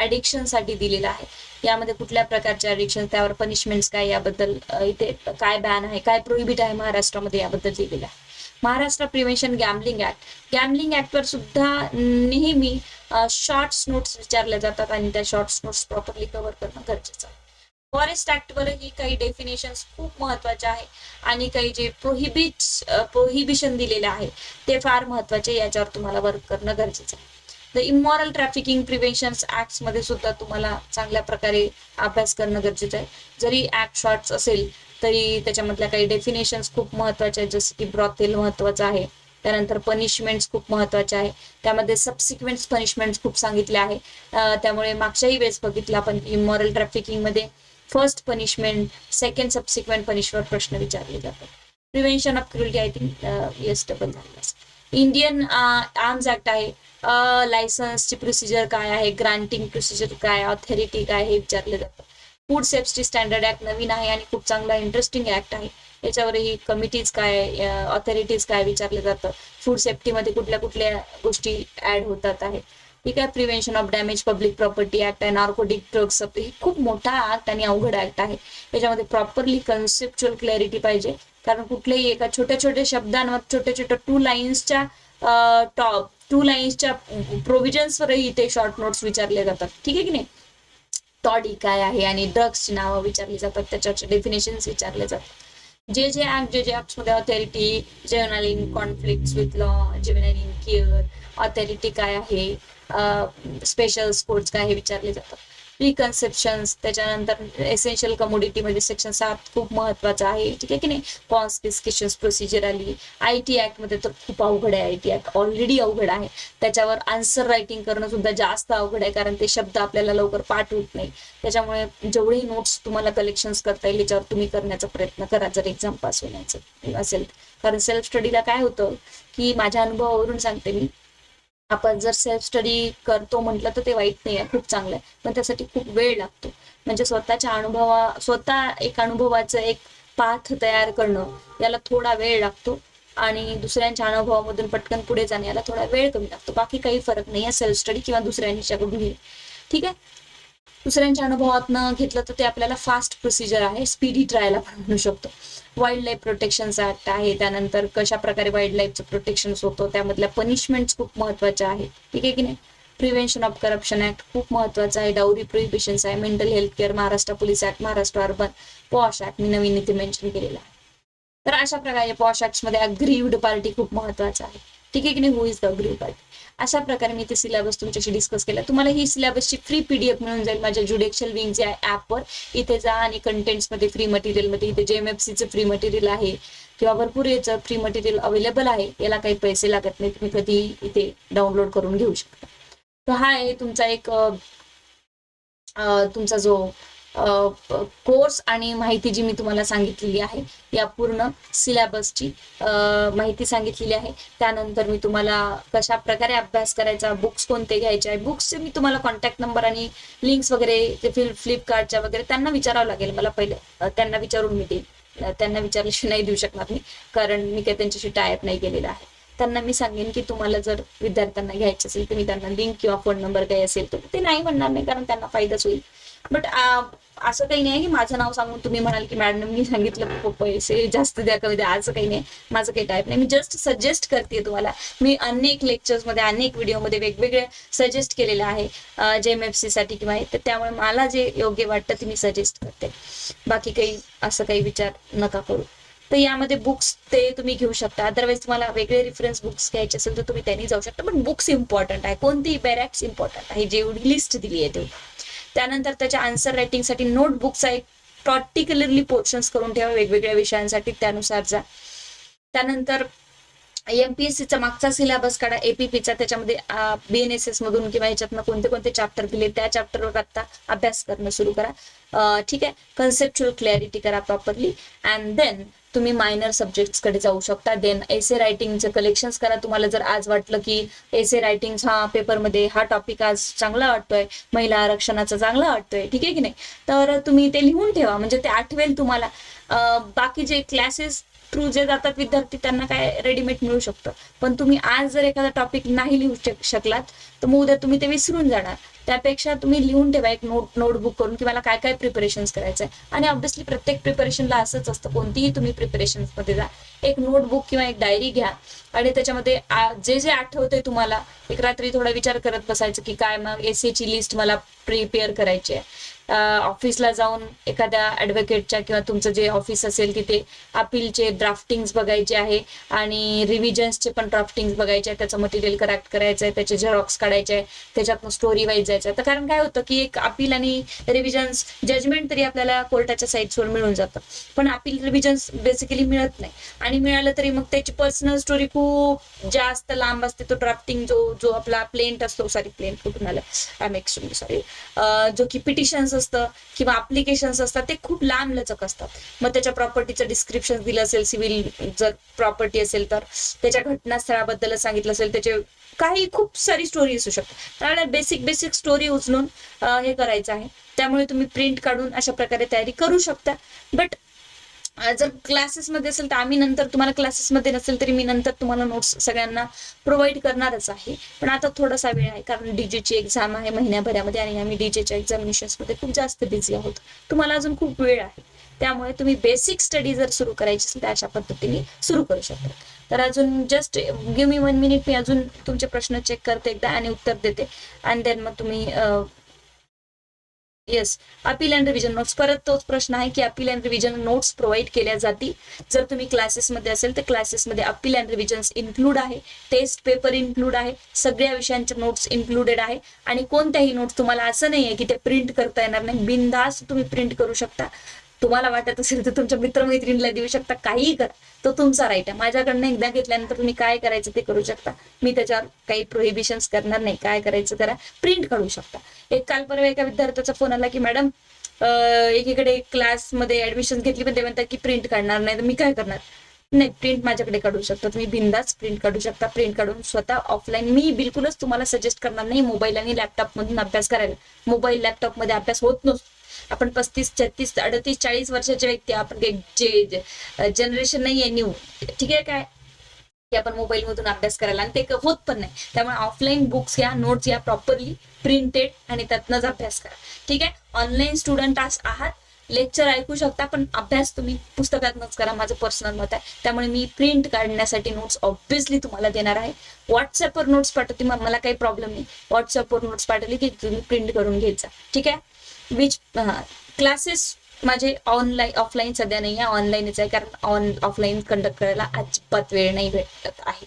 ऍडिक्शन साठी दिलेला आहे. यामध्ये कुठल्या प्रकारचे ऍडिक्शन, त्यावर पनिशमेंट्स काय, याबद्दल इथे काय बॅन आहे, काय प्रोहिबिट आहे महाराष्ट्रामध्ये याबद्दल दिलेलं आहे. महाराष्ट्र प्रिव्हेन्शन गॅम्बलिंग ऍक्ट वर सुद्धा नेहमी शॉर्ट्स नोट्स विचारल्या जातात आणि त्या शॉर्ट्स नोट्स प्रॉपरली कव्हर करणं गरजेचं आहे. फॉरेस्ट ऍक्ट वरही काही डेफिनेशन्स खूप महत्वाचे आहे आणि काही जे प्रोहिबिशन दिलेले आहे ते फार महत्वाचे, याच्यावर तुम्हाला वर्क करणं गरजेचं आहे. The immoral trafficking prevention act मध्ये सुद्धा तुम्हाला चांगल्या प्रकारे अभ्यास करणं गरजेचं आहे. जरी ऍक्ट शॉर्ट्स असेल तरी त्याच्यामधल्या काही डेफिनेशन्स खूप महत्वाचे आहेत, जसं की ब्रॉथेल महत्वाचं आहे, त्यानंतर पनिशमेंट्स खूप महत्वाचे आहे, त्यामध्ये सबसिक्वेंट पनिशमेंट्स खूप सांगितले आहे. त्यामुळे मागच्याही वेळेस बघितलं आपण इमॉरल ट्रॅफिकिंग मध्ये first punishment, second subsequent punishment प्रश्न विचारले जातात. Prevention of cruelty I think yes double झालं. इंडियन आर्म्स ऍक्ट आहे, लायसन्सची प्रोसिजर काय आहे, ग्रांटिंग प्रोसिजर काय, ऑथॉरिटी काय हे विचारले जातं. फूड सेफ्टी स्टँडर्ड ऍक्ट नवीन आहे आणि खूप चांगला इंटरेस्टिंग ऍक्ट आहे. याच्यावरही कमिटीज काय, ऑथॉरिटीज काय विचारले जातं. फूड सेफ्टीमध्ये कुठल्या कुठल्या गोष्टी ऍड होतात आहे. ठीक आहे. Prevention of damage public property act आहे, नार्कोटिक ड्रग्स हे खूप मोठा ऍक्ट आणि अवघड ऍक्ट आहे. याच्यामध्ये प्रॉपरली कन्सेप्च्युअल क्लॅरिटी पाहिजे, कारण कुठल्याही एका छोट्या छोट्या शब्दांवर छोट्या छोट्या टू लाईन्सच्या प्रोव्हिजन्सवरही ते शॉर्ट नोट्स विचारले जातात. ठीक आहे की नाही. टॉडी काय आहे आणि ड्रग्सची नावं विचारली जातात, त्याच्यावरचे डेफिनेशन्स विचारले जातात. जे ऍक्ट मध्ये authority, juvenile in conflict with law, juvenile in care, authority काय आहे, स्पेशल स्पोर्ट्स काय हे विचारले जातात. प्रिकन्सेप्शन्स, त्याच्यानंतर एसेन्शियल कमोडिटी मध्ये सेक्शन 7 खूप महत्वाचं आहे, ठीक आहे की नाही. कॉन्स्पिक्युशन प्रोसिजर आली. आयटी ऍक्ट मध्ये तर खूप अवघड आहे. आयटी ऍक्ट ऑलरेडी अवघड आहे, त्याच्यावर आन्सर रायटिंग करणं सुद्धा जास्त अवघड आहे, कारण ते शब्द आपल्याला लवकर पाठ होत नाही. त्याच्यामुळे जेवढे नोट्स तुम्हाला कलेक्शन करता येईल याच्यावर तुम्ही करण्याचा प्रयत्न करा, जर एक्झाम पास होण्याचं असेल. कारण सेल्फ स्टडीला काय होतं की, माझ्या अनुभवावरून सांगते मी, आपण जर सेल्फ स्टडी करतो म्हटलं तर ते वाईट नाही आहे, खूप चांगलं आहे, पण त्यासाठी खूप वेळ लागतो. म्हणजे स्वतः एक अनुभवाचं एक पाथ तयार करणं याला थोडा वेळ लागतो, आणि दुसऱ्यांच्या अनुभवामधून पटकन पुढे जाणे याला थोडा वेळ कमी लागतो. बाकी काही फरक नाही आहे सेल्फ स्टडी किंवा दुसऱ्यांच्याकडून. ठीक आहे. दुसऱ्यांच्या अनुभवातनं घेतलं तर ते आपल्याला फास्ट प्रोसिजर आहे, स्पीडी ट्रायल आपण म्हणू शकतो. वाईल्ड लाईफ प्रोटेक्शन ऍक्ट आहे, त्यानंतर कशा प्रकारे वाईल्ड लाईफचं प्रोटेक्शन होतं, त्यामधल्या पनिशमेंट खूप महत्वाच्या आहेत, ठीक आहे की नाही. प्रिव्हेन्शन ऑफ करप्शन ऍक्ट खूप महत्वाचा आहे. डाउरी प्रोहिबिशन्स आहे. Mental health care, Maharashtra police act, Maharashtra urban POSH act मी नवीन इथे मेन्शन केलेला आहे. तर अशा प्रकारे पॉश ऍक्ट मध्ये अग्रीव्ड पार्टी खूप महत्वाचा आहे, ठीक आहे की नाही. Who is the aggrieved party. अशा प्रकारे मी ते सिलेबस तुमच्याशी डिस्कस केला. तुम्हाला ही सिलेबसची फ्री पीडीएफ मिळून जाईल माझ्या ज्युडिशियल विंग या ऍपवर. इथे जा आणि कंटेंट्स मध्ये फ्री मटेरियल मध्ये इथे जेएमएफसीचं फ्री मटेरियल आहे, किंवा भरपूर याचं फ्री मटेरियल अवेलेबल आहे. याला काही पैसे लागत नाही, तुम्ही कधी इथे डाउनलोड करून घेऊ शकता. तर हा आहे तुमचा एक तुमचा जो कोर्स आणि माहिती जी मी तुम्हाला सांगितलेली आहे, या पूर्ण सिलेबसची माहिती सांगितलेली आहे. त्यानंतर मी तुम्हाला कशा प्रकारे अभ्यास करायचा, बुक्स कोणते घ्यायचे आहे, बुक्सचे मी तुम्हाला कॉन्टॅक्ट नंबर आणि लिंक्स वगैरे ते फ्लिपकार्टच्या वगैरे त्यांना विचारावं लागेल मला पहिले. त्यांना विचारून मी देईन. त्यांना विचारल्याशिवाय नाही देऊ शकणार मी, कारण मी काही त्यांच्याशी टायअप नाही केलेला आहे. त्यांना मी सांगेन की तुम्हाला जर विद्यार्थ्यांना घ्यायचं असेल तर मी त्यांना लिंक किंवा फोन नंबर काही असेल तर ते नाही म्हणणार नाही, कारण त्यांना फायदाच होईल. बट असं काही नाही की माझं नाव सांगून तुम्ही म्हणाल की मॅडम मी सांगितलं पैसे जास्त द्या कमी द्या, असं काही नाही. माझं काही टाईप नाही. मी जस्ट सजेस्ट करते तुम्हाला. मी अनेक लेक्चर्स मध्ये अनेक व्हिडिओमध्ये वेगवेगळे सजेस्ट केलेले आहे जेएमएफसी साठी किंवा, तर त्यामुळे मला जे योग्य वाटतं ते मी सजेस्ट करते. बाकी काही असं काही विचार नका करू. तर यामध्ये बुक्स ते तुम्ही घेऊ शकता. अदरवाईज तुम्हाला वेगळे रेफरन्स बुक्स घ्यायचे असेल तर तुम्ही त्यांनी जाऊ शकता. पण बुक्स इम्पॉर्टंट आहे, कोणतीही बॅरॅक्स इम्पॉर्टंट आहे, जेवढी लिस्ट दिली आहे तेवढी. त्यानंतर त्याच्या आन्सर रायटिंगसाठी नोटबुकचा एक पर्टिक्युलरली पोर्शन्स करून ठेवा वेगवेगळ्या विषयांसाठी, त्यानुसार जा. त्यानंतर एमपीएससीचा मागचा सिलेबस काढा, एपीपीचा, त्याच्यामध्ये बीएनएसएस मधून किंवा ह्याच्यातनं कोणते कोणते चॅप्टर दिले त्या चॅप्टरवर आता अभ्यास करणं सुरू करा. ठीक आहे. कन्सेप्च्युअल क्लॅरिटी करा प्रॉपरली, अँड देन तुम्ही मायनर सब्जेक्ट्स कडे जाऊ शकता. देन एसे रायटिंगचं कलेक्शन्स करा. तुम्हाला जर आज वाटलं की एसे रायटिंग हा पेपरमध्ये हा टॉपिक आज चांगला वाटतोय, महिला आरक्षणाचा चांगला वाटतोय, ठीक आहे की नाही, तर तुम्ही ते लिहून ठेवा, म्हणजे ते आठवेल तुम्हाला. बाकी जे क्लासेस थ्रू जे जातात विद्यार्थी त्यांना काय रेडीमेड मिळू शकतं, पण तुम्ही आज जर एखादा टॉपिक नाही लिहू शकलात तर मग उद्या तुम्ही ते विसरून जाणार. त्यापेक्षा तुम्ही लिहून ठेवा एक नोटबुक करून की मला काय काय प्रिपरेशन करायचंय. आणि ऑब्व्हियसली प्रत्येक प्रिपरेशनला असंच असतं, कोणतीही तुम्ही प्रिपरेशन मध्ये जा, एक नोटबुक किंवा एक डायरी घ्या आणि त्याच्यामध्ये जे जे आठवतंय तुम्हाला एक रात्री थोडा विचार करत बसायचं की काय मग एसएची लिस्ट मला प्रिपेअर करायची आहे. ऑफिसला जाऊन एखाद्या ऍडव्होकेटच्या किंवा तुमचं जे ऑफिस असेल तिथे अपीलचे ड्राफ्टिंग बघायचे आहे आणि रिव्हिजन्सचे पण ड्राफ्टिंग बघायचे आहे, त्याचं मटेरियल करेक्ट करायचं आहे, त्याचे झेरॉक्स काढायचे आहे, त्याच्यातनं स्टोरी वाईज जायचं आहे. तर कारण काय होतं की एक अपील आणि रिव्हिजन्स जजमेंट तरी आपल्याला कोर्टाच्या साईट्सवर मिळून जातं, पण अपील रिव्हिजन्स बेसिकली मिळत नाही, आणि मिळालं तरी मग त्याची पर्सनल स्टोरी खूप जास्त लांब असते. तो ड्राफ्टिंग जो आपला प्लेंट असतो, प्लेंट कुठून आलं, आय एम एक्स्ट्रीमली सॉरी, जो की पिटिशन्स असतं किंवा अप्लिकेशन्स असतात ते खूप लांब लचक असतात. मग त्याच्या प्रॉपर्टीचं डिस्क्रिप्शन दिलं असेल, सिव्हिल जर प्रॉपर्टी असेल तर त्याच्या घटनास्थळाबद्दल सांगितलं असेल, त्याचे काही खूप सारी स्टोरी असू शकते. त्यामुळे बेसिक स्टोरी उचलून हे करायचं आहे. त्यामुळे तुम्ही प्रिंट काढून अशा प्रकारे तयारी करू शकता. बट जर क्लासेसमध्ये असेल तर आम्ही नंतर, तुम्हाला क्लासेसमध्ये नसेल तरी मी नंतर तुम्हाला नोट्स सगळ्यांना प्रोव्हाइड करणारच आहे. पण आता थोडासा वेळ आहे, कारण डीजेची एक्झाम आहे महिन्याभरामध्ये आणि आम्ही डीजेच्या एक्झामिनेशन्समध्ये खूप जास्त बिझी आहोत. तुम्हाला अजून खूप वेळ आहे, त्यामुळे तुम्ही बेसिक स्टडी जर सुरू करायची असेल तर अशा पद्धतीने सुरू करू शकता. तर अजून जस्ट गिव्ह मी 1 मिनिट, मी अजून तुमचे प्रश्न चेक करते एकदा आणि उत्तर देते, आणि देन मग तुम्ही yes, appeal and revision notes. परत तोच प्रश्न आहे की appeal and revision notes provide केल्या जातील. जर तुम्ही क्लासेसमध्ये असेल तर क्लासेसमध्ये अपील अँड रिव्हिजन इन्क्लूड आहे, टेस्ट पेपर इन्क्लूड आहे, सगळ्या विषयांच्या नोट्स इन्क्लुडेड आहे. आणि कोणत्याही नोट्स तुम्हाला असं नाही आहे की ते प्रिंट करता येणार नाही, बिनधास्त तुम्ही प्रिंट करू शकता. तुम्हाला वाटत असेल तर तुमच्या मित्रमैत्रिणीला देऊ शकता, काहीही करा, तो तुमचा राईट आहे. माझ्याकडनं एकदा घेतल्यानंतर तुम्ही काय करायचं ते करू शकता, मी त्याच्यावर काही प्रोहिबिशन्स करणार नाही. काय करायचं करा, प्रिंट काढू शकता. एक काल परवा एका विद्यार्थ्याचा फोन आला की मॅडम एकीकडे क्लासमध्ये ऍडमिशन घेतली पण ते म्हणतात की प्रिंट काढणार नाही, तर मी काय करणार. नाही, प्रिंट माझ्याकडे काढू शकता तुम्ही, बिंदास प्रिंट काढू शकता. प्रिंट काढून स्वतः ऑफलाईन, मी बिलकुलच तुम्हाला सजेस्ट करणार नाही मोबाईल आणि लॅपटॉप मधून अभ्यास करायला. मोबाईल लॅपटॉप मध्ये अभ्यास होत नसतो. आपण 35, 36, 38, 40 वर्षाचे व्यक्ती, आपण जे जनरेशन नाहीये न्यू, ठीक आहे काय, की आपण मोबाईल मधून अभ्यास करायला, आणि ते होत पण नाही. त्यामुळे ऑफलाईन बुक्स घ्या, नोट्स घ्या प्रॉपरली प्रिंटेड, आणि त्यातनंच अभ्यास करा. ठीक आहे, ऑनलाईन स्टुडंट आहात, लेक्चर ऐकू शकता, पण अभ्यास तुम्ही पुस्तकातनच करा, माझं पर्सनल मत आहे. त्यामुळे मी प्रिंट काढण्यासाठी नोट्स ऑब्व्हियसली तुम्हाला देणार आहे. व्हॉट्सअपवर नोट्स पाठवते, मला काही प्रॉब्लेम नाही. व्हॉट्सअपवर नोट्स पाठवली की तुम्ही प्रिंट करून घ्यायचा. ठीक आहे. विच क्लासेस माझे ऑनलाईन, ऑफलाईन सध्या नाही आहे, ऑनलाईनच आहे, कारण ऑफलाईन कंडक्ट करायला अजिबात वेळ नाही भेटत आहे.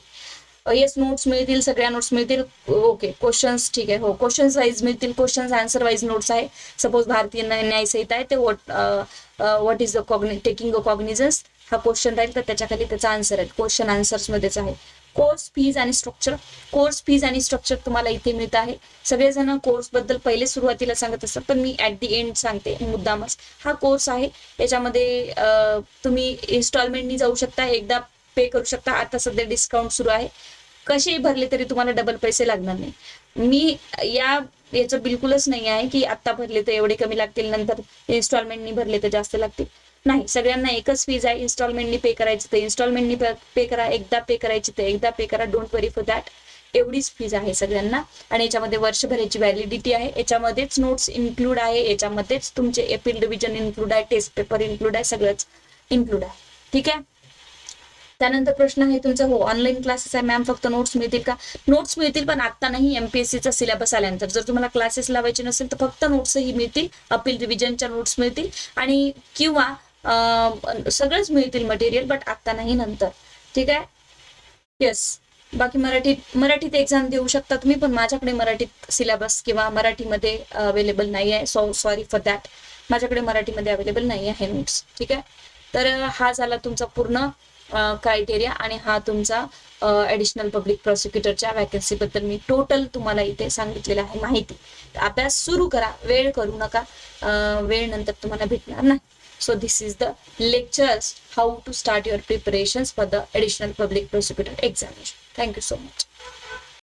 येस, नोट्स मिळतील, सगळ्या नोट्स मिळतील. ओके, क्वेश्चन्स ठीक आहे, हो, क्वेश्चन्स वाईज मिळतील, क्वेश्चन्स आन्सर वाईज नोट्स आहे. सपोज भारतीय न्याय संहिता आहे, ते what is the taking a cognisance हा क्वेश्चन राहील, तर त्याच्या खाली त्याचा आन्सर आहे, क्वेश्चन आन्सर्स मध्येच आहे. कोर्स फीज आणि स्ट्रक्चर, कोर्स फीज आणि स्ट्रक्चर तुम्हाला इथे मिळत आहे. सगळेजण कोर्स बद्दल पहिले सुरुवातीला सांगत असतात, पण मी ऍट दी एंड सांगते मुद्दामच. हा कोर्स आहे, त्याच्यामध्ये तुम्ही इन्स्टॉलमेंटनी जाऊ शकता, एकदा पे करू शकता. आता सध्या डिस्काउंट सुरू आहे, कसेही भरले तरी तुम्हाला डबल पैसे लागणार नाही. मी याचं बिलकुलच नाही आहे की आता भरले तर एवढे कमी लागतील, नंतर इन्स्टॉलमेंटनी भरले तर जास्त लागतील. नाही, सगळ्यांना एकच फीज आहे. इन्स्टॉलमेंटनी पे करायची तर इन्स्टॉलमेंटनी पे करा, एकदा पे करायची तर एकदा पे करा, डोंट वरी फॉर दॅट. एवढीच फीज आहे सगळ्यांना. आणि याच्यामध्ये वर्षभराची व्हॅलिडिटी आहे, याच्यामध्येच नोट्स इन्क्लूड आहे, याच्यामध्येच तुमचे अपील रिव्हिजन इन्क्लूड आहे, टेस्ट पेपर इन्क्लूड आहे, सगळंच इन्क्लूड आहे. ठीक आहे. त्यानंतर प्रश्न आहे तुमचा, हो ऑनलाईन क्लासेस आहे मॅम, फक्त नोट्स मिळतील का. नोट्स मिळतील, पण आता नाही, एमपीएससीचा सिलेबस आल्यानंतर. जर तुम्हाला क्लासेस लावायचे नसेल तर फक्त नोट्सही मिळतील, अपील रिव्हिजनच्या नोट्स मिळतील, आणि किंवा सगळंच मिळतील मटेरियल, बट आता नाही, नंतर. ठीक आहे. येस, बाकी मराठीत एक्झाम देऊ शकता तुम्ही, पण माझ्याकडे मराठीत सिलेबस किंवा मराठीमध्ये अवेलेबल नाही आहे, सॉरी फॉर दॅट. माझ्याकडे मराठीमध्ये अवेलेबल नाही आहे नोट्स. ठीक आहे. तर हा झाला तुमचा पूर्ण क्रायटेरिया, आणि हा तुमचा ऍडिशनल पब्लिक प्रॉसिक्युटरच्या वॅकन्सी बद्दल मी टोटल तुम्हाला इथे सांगितलेलं आहे माहिती. अभ्यास सुरू करा, वेळ करू नका, वेळ नंतर तुम्हाला भेटणार नाही. So this is the lectures how to start your preparations for the additional public prosecutor examination. Thank you so much.